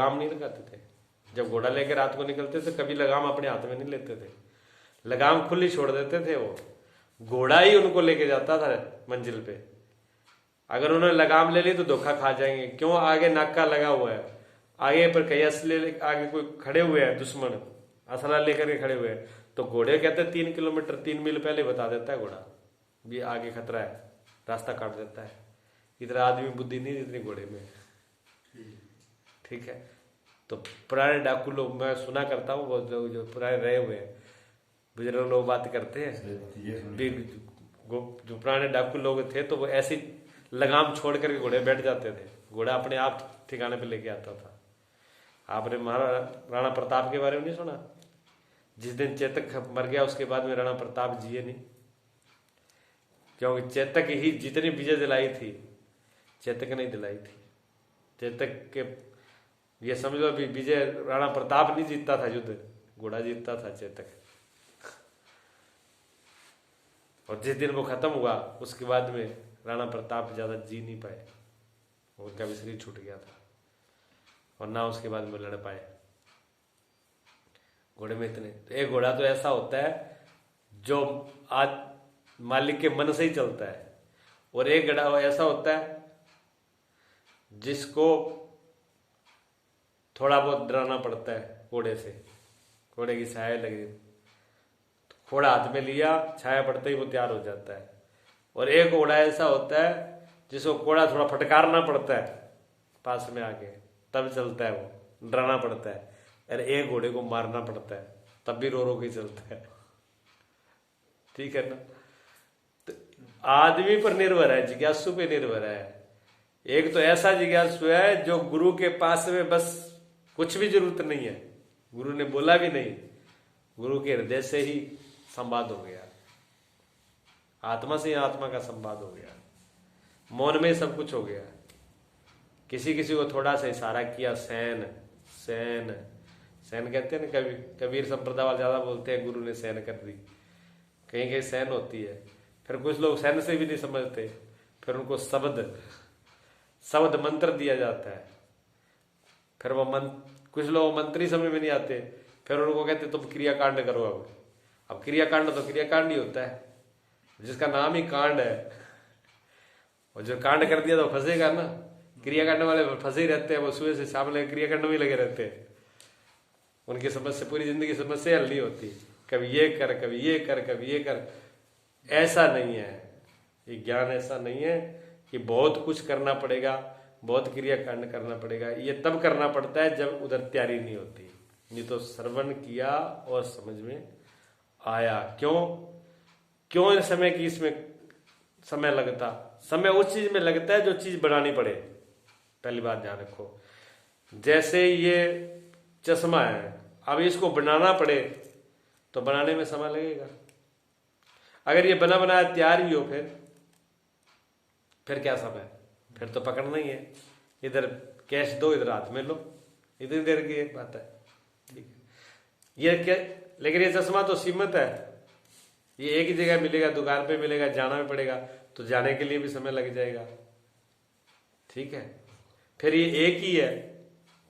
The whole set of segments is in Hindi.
लगाम नहीं लगाते थे। जब घोड़ा लेकर रात को निकलते थे कभी लगाम अपने हाथ में नहीं लेते थे, लगाम खुली छोड़ देते थे। वो घोड़ा ही उनको लेके जाता था मंजिल पे। अगर उन्होंने लगाम ले ली तो धोखा खा जाएंगे। क्यों? आगे नाका लगा हुआ है, आगे पर कई असले आगे कोई खड़े हुए हैं, दुश्मन असला लेकर के खड़े हुए हैं, तो घोड़े कहते हैं 3 किलोमीटर 3 मील पहले बता देता है घोड़ा भी आगे खतरा है, रास्ता काट देता है। इतना आदमी बुद्धि नहीं जितनी घोड़े में। ठीक है। तो पुराने डाकू लोग, मैं सुना करता हूँ बहुत लोग जो पुराने रहे हुए हैं, बुजुर्ग लोग बात करते हैं, जो पुराने डाकू लोग थे तो वो ऐसी लगाम छोड़ करके घोड़े बैठ जाते थे, घोड़ा अपने आप ठिकाने पे लेके आता था। आपने महाराणा राणा प्रताप के बारे में नहीं सुना? जिस दिन चेतक मर गया उसके बाद में राणा प्रताप जिए नहीं, क्योंकि चेतक ही जितनी विजय दिलाई थी चेतक नहीं दिलाई थी। चेतक के ये समझ लो अभी विजय राणा प्रताप नहीं जीतता था युद्ध, घोड़ा जीतता था चेतक। और जिस दिन वो खत्म हुआ उसके बाद में राणा प्रताप ज्यादा जी नहीं पाए, उनका भी शरीर छूट गया था और ना उसके बाद में लड़ पाए। घोड़े में इतने, एक घोड़ा तो ऐसा होता है जो आज मालिक के मन से ही चलता है, और एक घोड़ा ऐसा होता है जिसको थोड़ा बहुत डराना पड़ता है घोड़े से। घोड़े की छाया लगी, घोड़ा हाथ में लिया, छाया पड़ते ही वो तैयार हो जाता है। और एक घोड़ा ऐसा होता है जिसको घोड़ा थोड़ा फटकारना पड़ता है पास में आके, तब चलता है, वो डराना पड़ता है। और एक घोड़े को मारना पड़ता है तब भी रो रो के चलता है। ठीक है ना? तो आदमी पर निर्भर है, जिज्ञासु पे निर्भर है। एक तो ऐसा जिज्ञासु है जो गुरु के पास में बस कुछ भी जरूरत नहीं है, गुरु ने बोला भी नहीं, गुरु के हृदय से ही संवाद हो गया, आत्मा से आत्मा का संवाद हो गया, मौन में सब कुछ हो गया। किसी किसी को थोड़ा सा इशारा किया, सैन सैन सैन कहते हैं ना, कबीर संप्रदाय वाले ज्यादा बोलते हैं गुरु ने सैन कर दी, कहीं कहीं सैन होती है। फिर कुछ लोग सैन से भी नहीं समझते, फिर उनको शब्द मंत्र दिया जाता है। फिर वो कुछ लोग मंत्री समझ में नहीं आते, फिर उनको कहते तुम क्रियाकांड करो। अब क्रियाकांड तो क्रियाकांड ही होता है, जिसका नाम ही कांड है, और जो कांड कर दिया तो फंसेगा ना। क्रियाकांड वाले फंसे ही रहते हैं, वो सुबह से शाम लगे क्रियाकांड में लगे रहते हैं। उनकी समस्या, पूरी जिंदगी समस्या हल नहीं होती, कभी ये कर कभी ये कर कभी ये कर। ऐसा नहीं है, ये ज्ञान ऐसा नहीं है कि बहुत कुछ करना पड़ेगा, बहुत क्रियाकांड करना पड़ेगा। ये तब करना पड़ता है जब उधर तैयारी नहीं होती। नहीं तो श्रवण किया और समझ में आया। क्यों समय की इसमें समय लगता? समय उस चीज में लगता है जो चीज बनानी पड़े। पहली बात ध्यान रखो, जैसे ये चश्मा है, अब इसको बनाना पड़े तो बनाने में समय लगेगा। अगर ये बना बनाया तैयार ही हो फिर क्या समय? फिर तो पकड़ना ही है, इधर कैश दो इधर हाथ में लो, इतनी देर की एक बात है। ठीक है, ये क्या, लेकिन ये चश्मा तो सीमित है, ये एक ही जगह मिलेगा, दुकान पे मिलेगा, जाना भी पड़ेगा, तो जाने के लिए भी समय लग जाएगा। ठीक है, फिर ये एक ही है,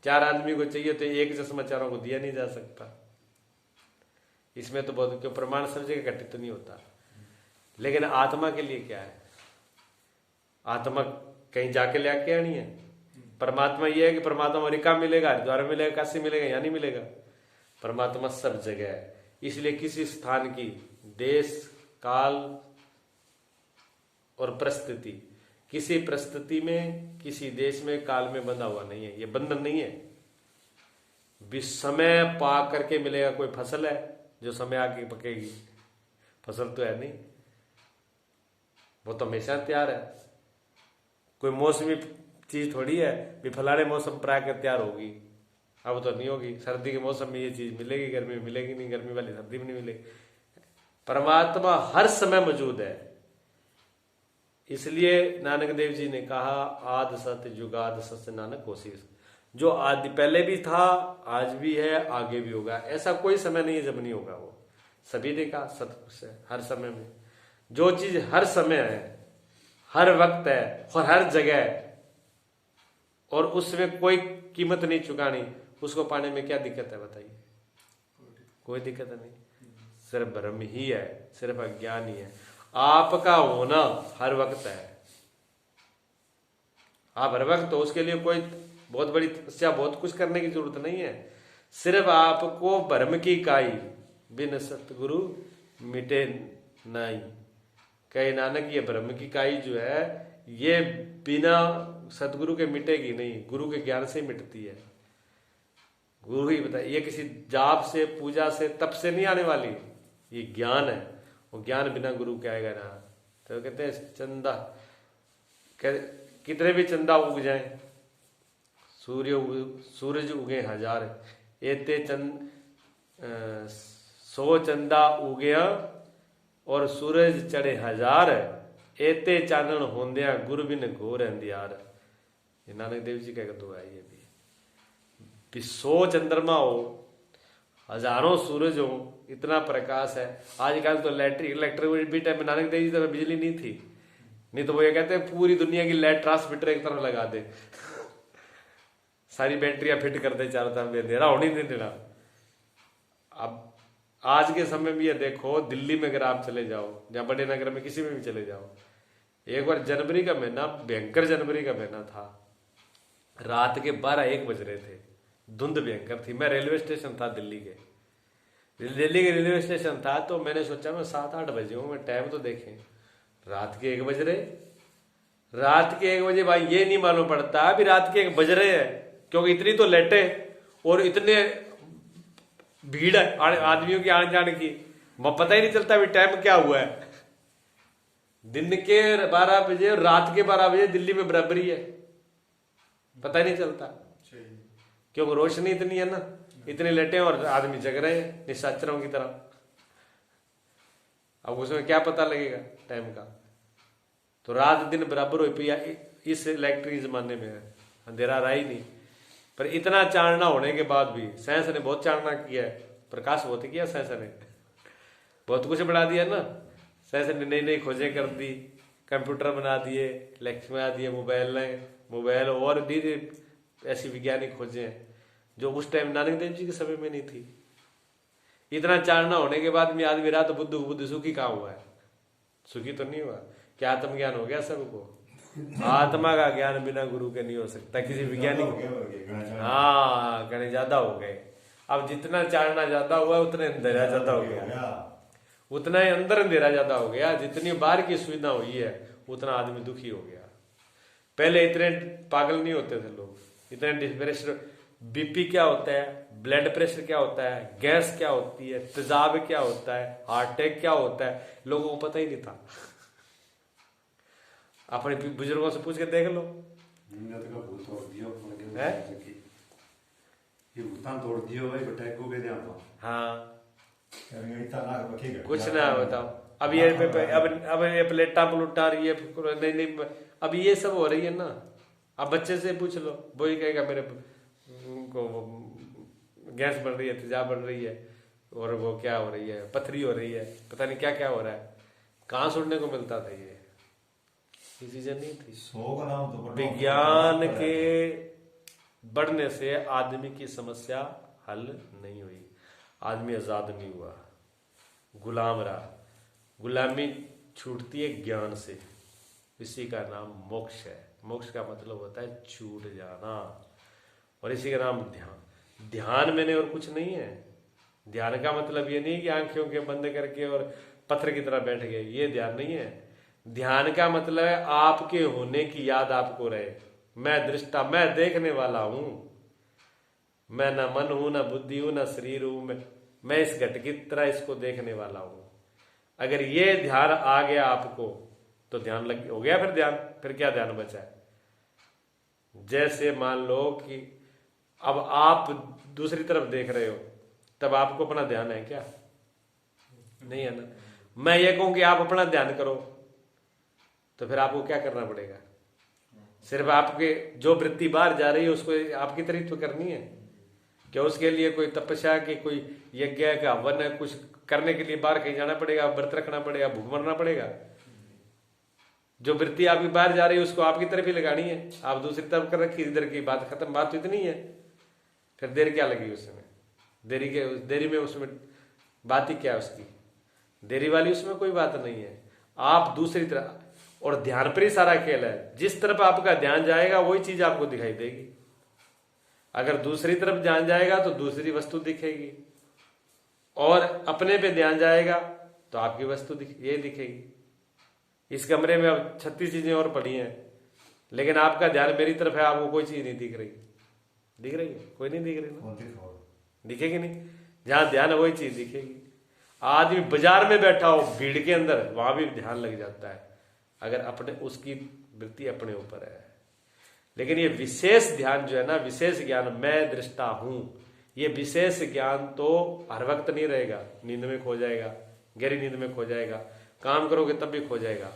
4 आदमी को चाहिए तो एक चश्मा चारों को दिया नहीं जा सकता। इसमें तो बहुत क्यों, प्रमाण सब जगह घटित तो नहीं होता। लेकिन आत्मा के लिए क्या है? आत्मा कहीं जाके ले आके आनी है। परमात्मा ये है कि परमात्मा अमेरिका मिलेगा, हरिद्वार मिलेगा, काशी मिलेगा, यहाँ नहीं मिलेगा। परमात्मा सब जगह है। इसलिए किसी स्थान की देश काल और परिस्थिति, किसी परिस्थिति में किसी देश में काल में बंधा हुआ नहीं है, ये बंधन नहीं है। भी समय पा करके मिलेगा। कोई फसल है जो समय आके पकेगी? फसल तो है नहीं, वो तो हमेशा तैयार है। कोई मौसमी चीज थोड़ी है भी फलाने मौसम पर आकर तैयार होगी, अब तो नहीं होगी। सर्दी के मौसम में ये चीज मिलेगी, गर्मी में मिलेगी नहीं, गर्मी वाली सर्दी में नहीं मिलेगी। परमात्मा हर समय मौजूद है। इसलिए नानक देव जी ने कहा, आद सत्य जुगाद सत्य नानक कोशिश। जो आदि पहले भी था, आज भी है, आगे भी होगा। ऐसा कोई समय नहीं है जब नहीं होगा। वो सभी ने कहा सत्य है, हर समय में जो चीज हर समय है, हर वक्त है और हर जगह है, और उसमें कोई कीमत नहीं चुकानी, उसको पाने में क्या दिक्कत है बताइए? कोई दिक्कत नहीं। सिर्फ भ्रम ही है, सिर्फ अज्ञान ही है। आपका होना हर वक्त है, आप हर वक्त, तो उसके लिए कोई बहुत बड़ी तपस्या, बहुत कुछ करने की जरूरत नहीं है। सिर्फ आपको भ्रम की काई बिन सतगुरु मिटे नहीं। कहे नानक, ये भ्रम की काई जो है ये बिना सतगुरु के मिटेगी नहीं, गुरु के ज्ञान से मिटती है। गुरु ही बताए, ये किसी जाप से, पूजा से, तप से नहीं आने वाली, ये ज्ञान है। वो ज्ञान बिना गुरु के आएगा ना। तो कहते हैं चंदा, कितने भी चंदा उग जाए, सूरज उगे हजार, एते चंद 100 चंदा उगया और सूरज चढ़े हजार, एते चानन होंदिया गुरु बिन घोर अंधियार। ये नानक देव जी का दुआ है। ये भी 100 चंद्रमा हो, हजारों सूरज हो, इतना प्रकाश है। आजकल तो इलेक्ट्रिक भी टाइम में नानक देव जी तो बिजली नहीं थी, नहीं तो वो ये कहते हैं पूरी दुनिया की लाइट ट्रांसमीटर एक तरफ लगा दे, सारी बैटरियां फिट कर दे, चारों तरफ अंधेरा होने नहीं देना। अब आज के समय में ये देखो, दिल्ली में अगर आप चले जाओ या बड़े नगर में किसी में भी चले जाओ, एक बार जनवरी का महीना, भयंकर जनवरी का महीना था, रात के 12-1 बज रहे थे, धुंध भयंकर थी। मैं रेलवे स्टेशन था दिल्ली के रेलवे स्टेशन था, तो मैंने सोचा मैं 7-8 बजे हूँ, मैं टाइम तो देखें, रात के 1 बज रहे। रात के 1 बजे भाई ये नहीं मालूम पड़ता अभी रात के 1 बज रहे हैं, क्योंकि इतनी तो लेटे और इतने भीड़ है आदमियों की आने जाने की, पता ही नहीं चलता अभी टाइम क्या हुआ है। दिन के 12 बजे और रात के 12 बजे दिल्ली में बराबरी है, पता ही नहीं चलता, क्योंकि रोशनी इतनी है ना, इतने लेटे और आदमी जग रहे हैं निशाचरों की तरह। अब उसमें क्या पता लगेगा टाइम का। तो रात दिन बराबर हो पिया, इस इलेक्ट्रिक जमाने में अंधेरा रहा ही नहीं। पर इतना चाणना होने के बाद भी साइंस ने बहुत चाणना किया है, प्रकाश बहुत किया साइंस ने, बहुत कुछ बढ़ा दिया ना। साइंस ने नई नई खोजें कर दी, कंप्यूटर बना दिए, इलेक्ट्रिक बना दिए, मोबाइल और भी ऐसी वैज्ञानिक खोजें हैं जो उस टाइम नानक देव जी के समय में नहीं थी। इतना चाणना होने के बाद में आदमी रात बुद्ध सुखी कहाँ हुआ है? सुखी तो नहीं हुआ। क्या आत्मज्ञान हो गया सबको? आत्मा का ज्ञान बिना गुरु के नहीं हो सकता किसी वैज्ञानिक। हाँ, कहने ज्यादा हो गए। अब जितना चाणना ज्यादा हुआ उतना अंधेरा ज्यादा हो गया, उतना ही अंदर अंधेरा ज्यादा हो गया। जितनी बाहर की सुविधा हुई है उतना आदमी दुखी हो गया। पहले इतने पागल नहीं होते थे लोग, इतने डिप्रेशन। बीपी क्या होता है, ब्लड प्रेशर क्या होता है, गैस क्या होती है, तेजाब क्या होता है, हार्ट अटैक क्या होता है, लोगों को पता ही नहीं था। अपने बुजुर्गों से पूछ के देख लो। हाँ, कुछ ना बताओ। अब ये प्लेटा प्लूटा ये नहीं, अब ये सब हो रही है ना। अब बच्चे से पूछ लो, वो ही कहेगा मेरे को गैस बन रही है, तेजाब बन रही है, और वो क्या हो रही है, पथरी हो रही है, पता नहीं क्या क्या हो रहा है। कहाँ सुनने को मिलता था ये चीजें नहीं थी। विज्ञान के बढ़ने से आदमी की समस्या हल नहीं हुई, आदमी आजाद नहीं हुआ, गुलाम रहा। गुलामी छूटती है ज्ञान से, इसी का नाम मोक्ष है। मोक्ष का मतलब होता है छूट जाना, और इसी का नाम ध्यान। ध्यान में और कुछ नहीं है। ध्यान का मतलब ये नहीं कि आंखों के बंद करके और पत्थर की तरह बैठ गए, ये ध्यान नहीं है। ध्यान का मतलब है आपके होने की याद आपको रहे। मैं दृष्टा, मैं देखने वाला हूं, मैं न मन हूं, न बुद्धि हूं, न शरीर हूं, मैं इस घट की तरह इसको देखने वाला हूं। अगर ये ध्यान आ गया आपको तो ध्यान लग हो गया। फिर क्या ध्यान बचा है? जैसे मान लो कि अब आप दूसरी तरफ देख रहे हो, तब आपको अपना ध्यान है क्या? नहीं है ना। मैं ये कहूं कि आप अपना ध्यान करो, तो फिर आपको क्या करना पड़ेगा? सिर्फ आपके जो वृत्ति बाहर जा रही है उसको आपकी तारीफ करनी है क्या? उसके लिए कोई तपस्या की, कोई यज्ञ का हवन है, कुछ करने के लिए बाहर कहीं जाना पड़ेगा, व्रत रखना पड़ेगा, भूख मरना पड़ेगा? जो वृत्ति आपकी बाहर जा रही है उसको आपकी तरफ ही लगानी है, आप दूसरी तरफ कर रखी, इधर की बात खत्म, बात तो इतनी है, फिर देर क्या लगी उसमें, देरी में उसमें बात ही क्या है उसकी, देरी वाली उसमें कोई बात नहीं है। आप दूसरी तरफ, और ध्यान पर ही सारा खेल है, जिस तरफ आपका ध्यान जाएगा वही चीज आपको दिखाई देगी। अगर दूसरी तरफ ध्यान जाएगा तो दूसरी वस्तु दिखेगी, और अपने पे ध्यान जाएगा तो आपकी वस्तु ये दिखेगी। इस कमरे में अब 36 चीजें और पड़ी हैं, लेकिन आपका ध्यान मेरी तरफ है, आपको कोई चीज नहीं दिख रही, दिख रही है? कोई नहीं दिख रही ना, दिखेगी नहीं। जहां ध्यान है वही चीज दिखेगी। आदमी बाजार में बैठा हो भीड़ के अंदर, वहां भी ध्यान लग जाता है, अगर अपने उसकी वृत्ति अपने ऊपर है। लेकिन ये विशेष ध्यान जो है ना, विशेष ज्ञान, मैं दृष्टा हूं, ये विशेष ज्ञान तो हर वक्त नहीं रहेगा, नींद में खो जाएगा, गहरी नींद में खो जाएगा, काम करोगे तब भी खो जाएगा।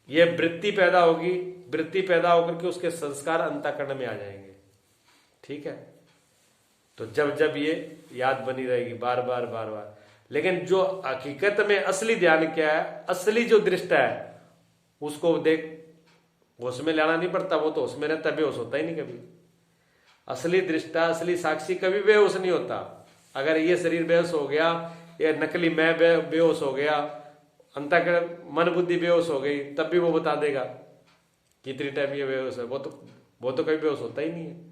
ये वृत्ति पैदा होगी, वृत्ति पैदा होकर के उसके संस्कार अंतःकरण में आ जाएंगे, ठीक है। तो जब जब ये याद बनी रहेगी बार बार बार बार। लेकिन जो हकीकत में असली ध्यान क्या है, असली जो दृष्टा है, उसको देख, होश में लाना नहीं पड़ता, वो तो उसमें रहता, बेहोश होता ही नहीं कभी। असली दृष्टा, असली साक्षी कभी बेहोश नहीं होता। अगर ये शरीर बेहोश हो गया, ये नकली मैं बेहोश हो गया, अंतःकरण मन बुद्धि बेहोश हो गई, तब भी वो बता देगा कितनी टाइम ये बेहोश है। वो तो कभी बेहोश होता ही नहीं है।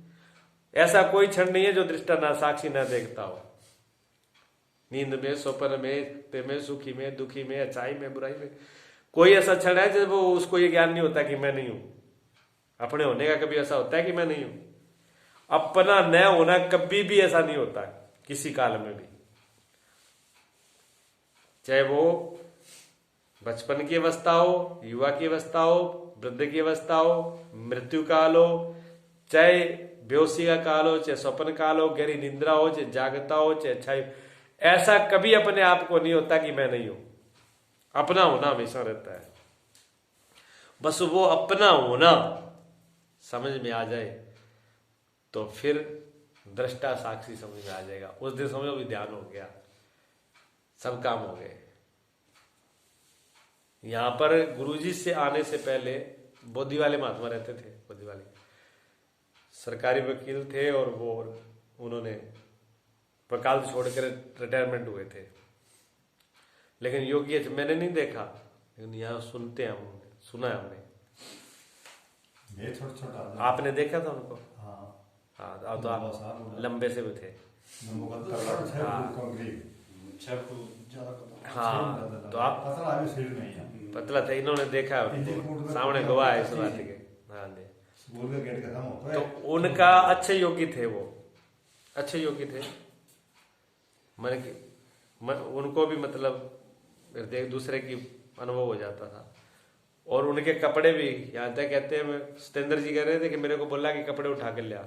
ऐसा कोई क्षण नहीं है जो दृष्टा ना साक्षी ना देखता हो। नींद में, स्वप्न में, सुखी में, दुखी में, अच्छाई में, बुराई में, कोई ऐसा क्षण है जब वो उसको ये ज्ञान नहीं होता कि मैं नहीं हूं। अपने होने का कभी ऐसा होता है कि मैं नहीं हूं? अपना न होना कभी भी ऐसा नहीं होता, किसी काल में भी। चाहे वो बचपन की अवस्था हो, युवा की अवस्था हो, वृद्ध की अवस्था हो, मृत्यु काल हो, चाहे बेहोशी का काल हो, चाहे स्वप्न काल हो, गहरी निंद्रा हो, चाहे जागता हो, चाहे अच्छाई, ऐसा कभी अपने आप को नहीं होता कि मैं नहीं हूं। अपना होना हमेशा रहता है। बस वो अपना होना समझ में आ जाए तो फिर दृष्टा साक्षी समझ में आ जाएगा। उस दिन समझो भी ध्यान हो गया, सब काम हो गए। यहां पर गुरुजी से आने से पहले बोधी वाले महात्मा रहते थे। बोधी वाले सरकारी वकील थे, और वो उन्होंने वकालत छोड़कर रिटायरमेंट हुए थे। लेकिन योगी मैंने नहीं देखा, लेकिन यहाँ सुनते हैं, हमने सुना है, हमने छोटा आपने देखा था उनको? हाँ, तो आप लंबे से भी थे। हाँ, तो आप पतला थे, इन्होंने देखा उनको, सामने गवाह है इस बात के। हाँ जी, तो उनका अच्छे योगी थे, वो अच्छे योगी थे। उनको भी मतलब एक दूसरे की अनुभव हो जाता था। और उनके कपड़े भी, यहाँ तक कहते हैं, सत्येंद्र जी कह रहे थे कि मेरे को बोला कि कपड़े उठा कर ले आ।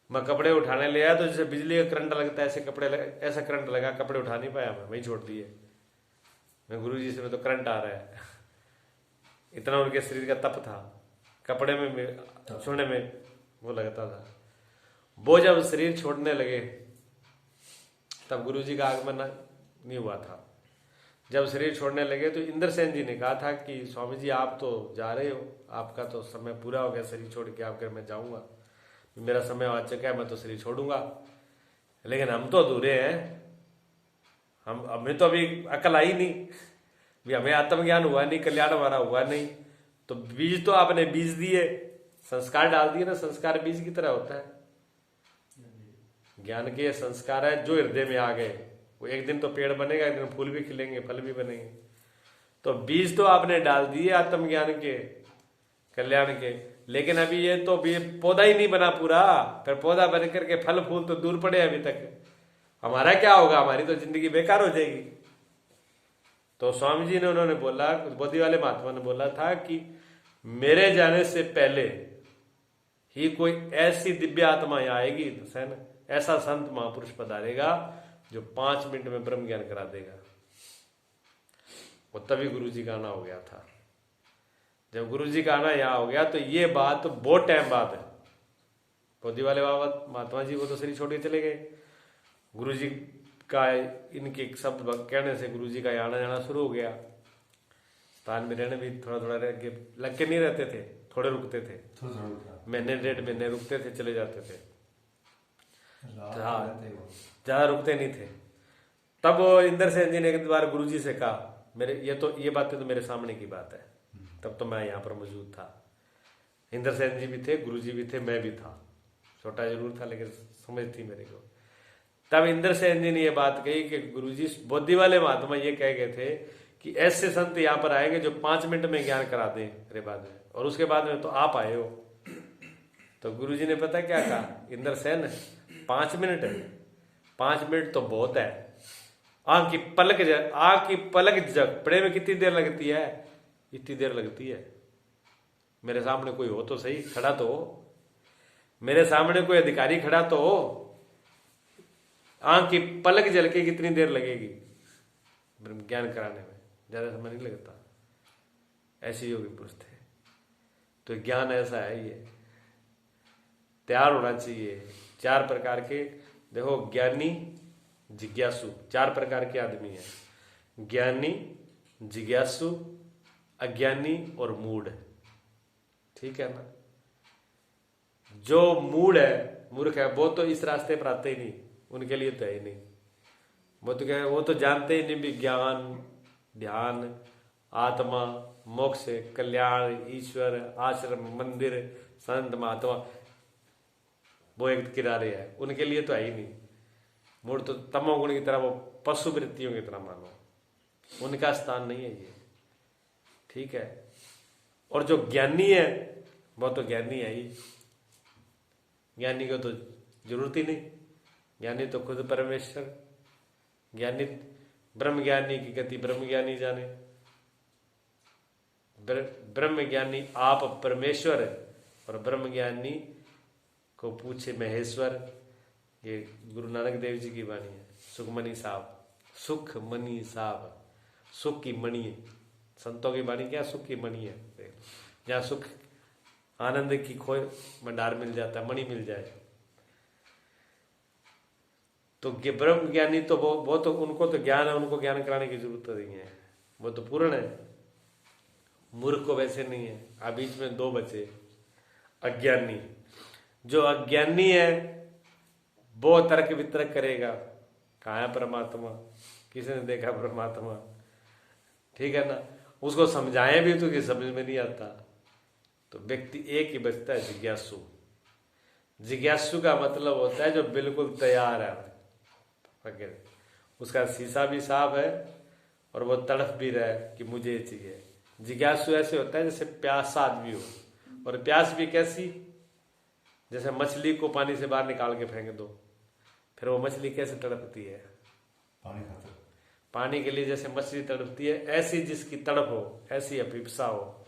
मैं कपड़े उठाने ले आया तो जैसे बिजली का करंट लगता है, ऐसा करंट लगा, कपड़े उठा नहीं पाया, मैं वहीं छोड़ दिए। मैं गुरुजी से, मैं तो करंट आ रहा है। इतना उनके शरीर का तप था, कपड़े में छोड़ने में वो लगता था। वो जब शरीर छोड़ने लगे तब गुरुजी का आगमन नहीं हुआ था। जब शरीर छोड़ने लगे तो इंद्रसेन जी ने कहा था कि स्वामी जी आप तो जा रहे हो, आपका तो समय पूरा हो गया, शरीर छोड़ के आप, मैं जाऊंगा, मेरा समय आ चुका है, मैं तो शरीर छोड़ूंगा। लेकिन हम तो अधूरे हैं, हमें तो अभी अकल आई नहीं, भी हमें आत्मज्ञान हुआ नहीं, कल्याण हमारा हुआ नहीं। तो बीज तो आपने बीज दिए, संस्कार डाल दिए ना, संस्कार बीज की तरह होता है। ज्ञान के संस्कार है जो हृदय में आ गए, वो एक दिन तो पेड़ बनेगा, एक दिन फूल भी खिलेंगे, फल भी बनेंगे। तो बीज तो आपने डाल दिए आत्मज्ञान के, कल्याण के, लेकिन अभी ये तो भी पौधा ही नहीं बना पूरा। फिर पौधा बन करके फल फूल तो दूर पड़े अभी तक। हमारा क्या होगा? हमारी तो जिंदगी बेकार हो जाएगी। तो स्वामी जी ने, उन्होंने बोला, बोधी वाले महात्मा ने बोला था कि मेरे जाने से पहले ही कोई ऐसी दिव्य आत्मा यहाँ आएगी, तो ऐसा संत महापुरुष पधारेगा जो 5 मिनट में ब्रह्म ज्ञान करा देगा। वो तभी गुरुजी का आना हो गया था। जब गुरुजी का आना यहाँ हो गया तो ये बात तो बहुत टाइम बाद है। बोधी वाले बाबा महात्मा जी वो तो शरीर छोड़ के चले गए, गुरुजी का इनके शब्द कहने से गुरुजी का आना जाना शुरू हो गया। तान में रहने भी थोड़ा थोड़ा रह के लग के नहीं रहते थे, थोड़े रुकते थे, महीने 1.5 महीने रुकते थे, चले जाते थे। हाँ, ज्यादा रुकते नहीं थे। तब इंदर सेन जी ने एक बार गुरुजी से कहा, मेरे ये बातें तो मेरे सामने की बात है, तब तो मैं यहाँ पर मौजूद था। इंदर सेन जी भी थे, गुरुजी भी थे, मैं भी था, छोटा जरूर था लेकिन समझ थी मेरे को। तब इंदर सेन जी ने ये बात कही कि गुरुजी बोधी वाले महात्मा ये कह गए थे कि ऐसे संत यहाँ पर आएंगे जो 5 मिनट में ज्ञान करा दें मेरे बाद में, और उसके बाद में तो आप आए हो। तो गुरुजी ने पता क्या कहा, इंदर सेन 5 मिनट है, 5 मिनट तो बहुत है। आंख की पलक झपकने में कितनी देर लगती है? इतनी देर लगती है। मेरे सामने कोई हो तो सही, खड़ा तो हो, मेरे सामने कोई अधिकारी खड़ा तो हो, आंख की पलक झलके कितनी देर लगेगी ज्ञान कराने में? ज्यादा समय नहीं लगता। ऐसे योगी पुरुष थे। तो ज्ञान ऐसा है, ये तैयार होना चाहिए। 4 प्रकार के, देखो, ज्ञानी, जिज्ञासु, 4 प्रकार के आदमी हैं। ज्ञानी, जिज्ञासु, अज्ञानी और मूढ़। ठीक है ना? जो मूढ़ है, मूर्ख है, वो तो इस रास्ते पर आते ही नहीं, उनके लिए तो है ही नहीं। वो तो क्या है, वो तो जानते ही नहीं भी ज्ञान, ध्यान, आत्मा, मोक्ष, कल्याण, ईश्वर, आश्रम, मंदिर, संत, महात्मा, वो एक किनारे है, उनके लिए तो है ही नहीं। मूढ़ तो तमोगुण की तरह, वो पशु वृत्तियों की तरह मानो, उनका स्थान नहीं है ये। ठीक है? और जो ज्ञानी है वो तो ज्ञानी है ही, ज्ञानी को तो जरूरत ही नहीं। ज्ञानी तो खुद परमेश्वर, ज्ञानी ब्रह्म ज्ञानी की गति ब्रह्म ज्ञानी जाने। ब्रह्म ज्ञानी आप परमेश्वर और ब्रह्म ज्ञानी को पूछे महेश्वर। ये गुरु नानक देव जी की वाणी है। सुखमणि साहब, सुखमणि साहब, सुख की मणि है। संतों की वाणी क्या? सुख की मणि है। जहाँ सुख, आनंद की खोए भंडार मिल जाता है, मणि मिल जाए। तो ब्रह्म ज्ञानी तो वो तो, उनको तो ज्ञान है, उनको ज्ञान कराने की जरूरत नहीं है, वो तो पूर्ण है। मूर्ख को वैसे नहीं है। अब बीच में 2 बचे, अज्ञानी। जो अज्ञानी है वो तर्क वितर्क करेगा, कहाँ है परमात्मा, किसने देखा परमात्मा? ठीक है ना? उसको समझाएं भी तो कि समझ में नहीं आता। तो व्यक्ति एक ही बचता है, जिज्ञासु। जिज्ञासु का मतलब होता है जो बिल्कुल तैयार है, उसका शीशा भी साफ है और वो तड़फ भी रहा है कि मुझे ये चाहिए। जिज्ञासु ऐसे होता है जैसे प्यासा आदमी हो, और प्यास भी कैसी? जैसे मछली को पानी से बाहर निकाल के फेंक दो, फिर वो मछली कैसे तड़पती है? पानी के लिए जैसे मछली तड़पती है, ऐसी जिसकी तड़प हो, ऐसी अभिप्सा हो,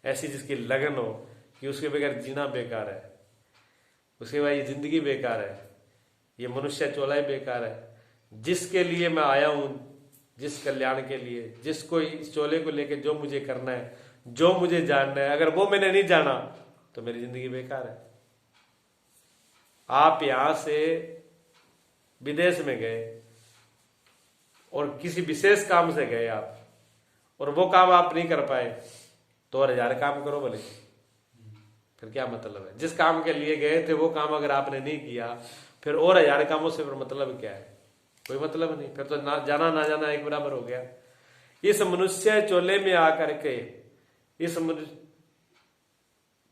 ऐसी जिसकी लगन हो कि उसके बगैर जीना बेकार है, उसके बाद ये जिंदगी बेकार है, ये मनुष्य चोला ही बेकार है। जिसके लिए मैं आया हूं, जिस कल्याण के लिए, जिसको इस चोले को लेके जो मुझे करना है, जो मुझे जानना है, अगर वो मैंने नहीं जाना तो मेरी जिंदगी बेकार है। आप यहां से विदेश में गए और किसी विशेष काम से गए आप, और वो काम आप नहीं कर पाए, तो और 1000 काम करो भले, फिर क्या मतलब है? जिस काम के लिए गए थे वो काम अगर आपने नहीं किया, फिर और 1000 कामों से फिर मतलब क्या है? कोई मतलब नहीं। फिर तो ना जाना एक बराबर हो गया। इस मनुष्य चोले में आकर के, इस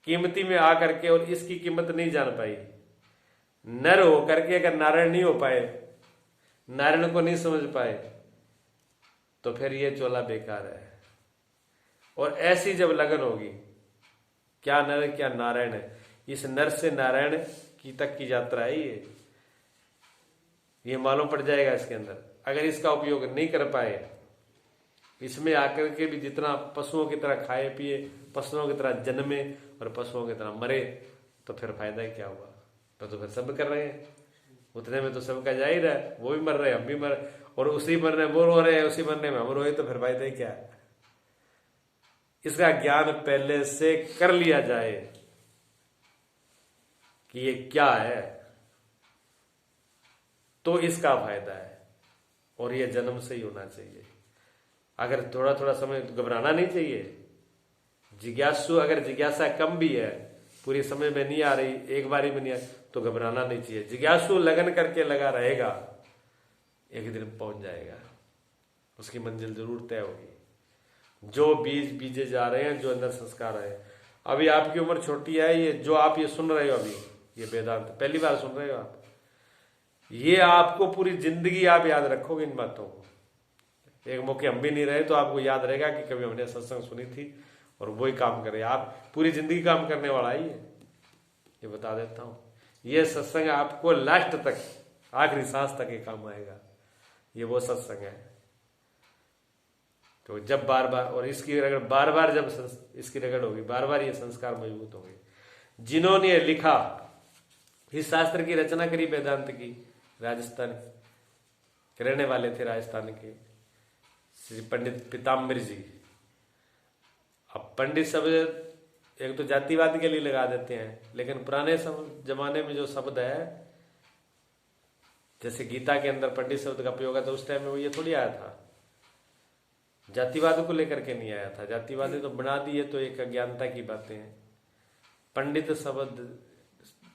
कीमती में आकर के, और इसकी कीमत नहीं जान पाई, नर हो करके अगर नारायण नहीं हो पाए, नारायण को नहीं समझ पाए, तो फिर ये चोला बेकार है। और ऐसी जब लगन होगी, क्या नर क्या नारायण है, इस नर से नारायण की तक की यात्रा है ये मालूम पड़ जाएगा इसके अंदर। अगर इसका उपयोग नहीं कर पाए, इसमें आकर के भी जितना पशुओं की तरह खाए पिए, पशुओं की तरह जन्मे और पशुओं की तरह मरे, तो फिर फायदा ही क्या हुआ? तो फिर सब कर रहे हैं, उतने में तो सबका जाहिर है, वो भी मर रहे हैं, हम भी मर, और उसी मरने वो रो रहे हैं, उसी मरने में हम रोए, तो फिर फायदा ही क्या है? इसका ज्ञान पहले से कर लिया जाए कि ये क्या है, तो इसका फायदा है। और ये जन्म से ही होना चाहिए। अगर थोड़ा थोड़ा समय तो घबराना नहीं चाहिए। जिज्ञासु अगर जिज्ञासा कम भी है, पूरे समय में नहीं आ रही, एक बारी में नहीं आ रही, तो घबराना नहीं चाहिए। जिज्ञासु लगन करके लगा रहेगा, एक दिन पहुंच जाएगा, उसकी मंजिल जरूर तय होगी। जो बीज बीजे जा रहे हैं, जो अंदर संस्कार है। अभी आपकी उम्र छोटी है, ये जो आप ये सुन रहे हो अभी, ये वेदांत पहली बार सुन रहे हो आप, ये आपको पूरी जिंदगी आप याद रखोगे इन बातों को। एक मौके हम भी नहीं रहे तो आपको याद रहेगा कि कभी हमने सत्संग सुनी थी और वही काम करे। आप पूरी जिंदगी काम करने वाला है ये बता देता हूं। ये सत्संग आपको लास्ट तक, आखिरी सांस तक ये काम आएगा। ये वो सत्संग है। तो जब बार बार, और इसकी रगड़ बार बार, जब इसकी रगड़ होगी बार बार, ये संस्कार मजबूत होंगे। जिन्होंने लिखा, इस शास्त्र की रचना करी वेदांत की, राजस्थान के रहने वाले थे, राजस्थान के श्री पंडित पीताम्बर जी। अब पंडित सब एक तो जातिवाद के लिए लगा देते हैं, लेकिन पुराने जमाने में जो शब्द है, जैसे गीता के अंदर पंडित शब्द का प्रयोग है, तो उस टाइम में वो ये थोड़ी आया था, जातिवाद को लेकर के नहीं आया था। जातिवादी तो बना दिए, तो एक अज्ञानता की बातें हैं। पंडित शब्द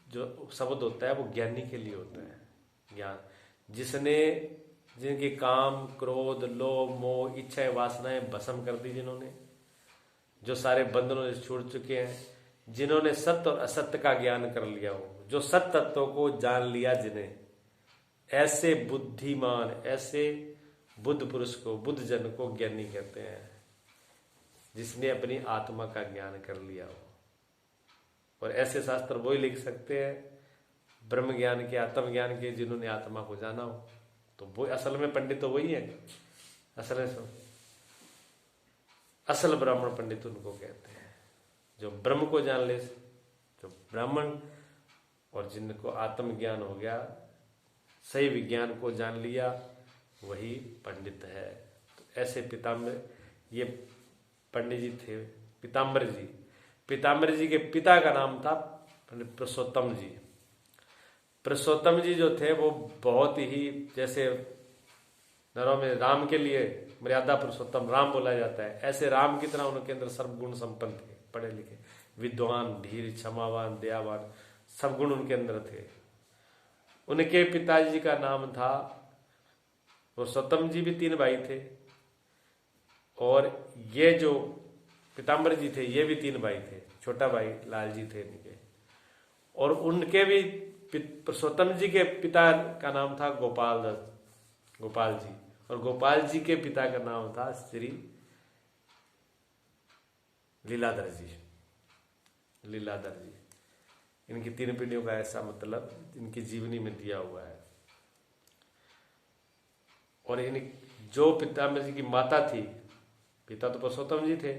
जो शब्द होता है वो ज्ञानी के लिए होता है। ज्ञान जिनके काम, क्रोध, लोभ, मोह, इच्छाएं, वासनाएं भस्म कर दी, जिन्होंने जो सारे बंधनों से छूट चुके हैं, जिन्होंने सत्य और असत्य का ज्ञान कर लिया हो, जो सत्य तत्वों को जान लिया, जिन्हें ऐसे बुद्धिमान, ऐसे बुद्ध पुरुष को, बुद्ध जन को ज्ञानी कहते हैं, जिसने अपनी आत्मा का ज्ञान कर लिया हो। और ऐसे शास्त्र वही लिख सकते हैं ब्रह्म ज्ञान के, आत्म ज्ञान के, जिन्होंने आत्मा को जाना हो। तो वो असल में पंडित तो वही है। असल ब्राह्मण पंडित उनको कहते हैं जो ब्रह्म को जान ले, जो ब्राह्मण, और जिनको आत्मज्ञान हो गया, सही विज्ञान को जान लिया, वही पंडित है। तो ऐसे पीताम्बर, ये पंडित जी थे पीताम्बर जी। पीताम्बर जी के पिता का नाम था पंडित पुरुषोत्तम जी। पुरुषोत्तम जी जो थे वो बहुत ही, जैसे नरों में राम के लिए मर्यादा पुरुषोत्तम राम बोला जाता है, ऐसे राम की तरह उनके अंदर सर्वगुण संपन्न थे, पढ़े लिखे, विद्वान, धीर, क्षमावान, दयावान, सब गुण उनके अंदर थे। उनके पिताजी का नाम था पुरुषोत्तम जी। भी 3 भाई थे, और ये जो पीताम्बर जी थे, ये भी 3 भाई थे। छोटा भाई लाल जी थे इनके, और उनके भी पुरुषोत्तम जी के पिता का नाम था गोपाल जी, और गोपाल जी के पिता का नाम था श्री लीलाधर जी। इनकी 3 पीढ़ियों का ऐसा मतलब इनकी जीवनी में दिया हुआ है। और इन जो पीताम्बर जी की माता थी, पिता तो पुरुषोत्तम जी थे,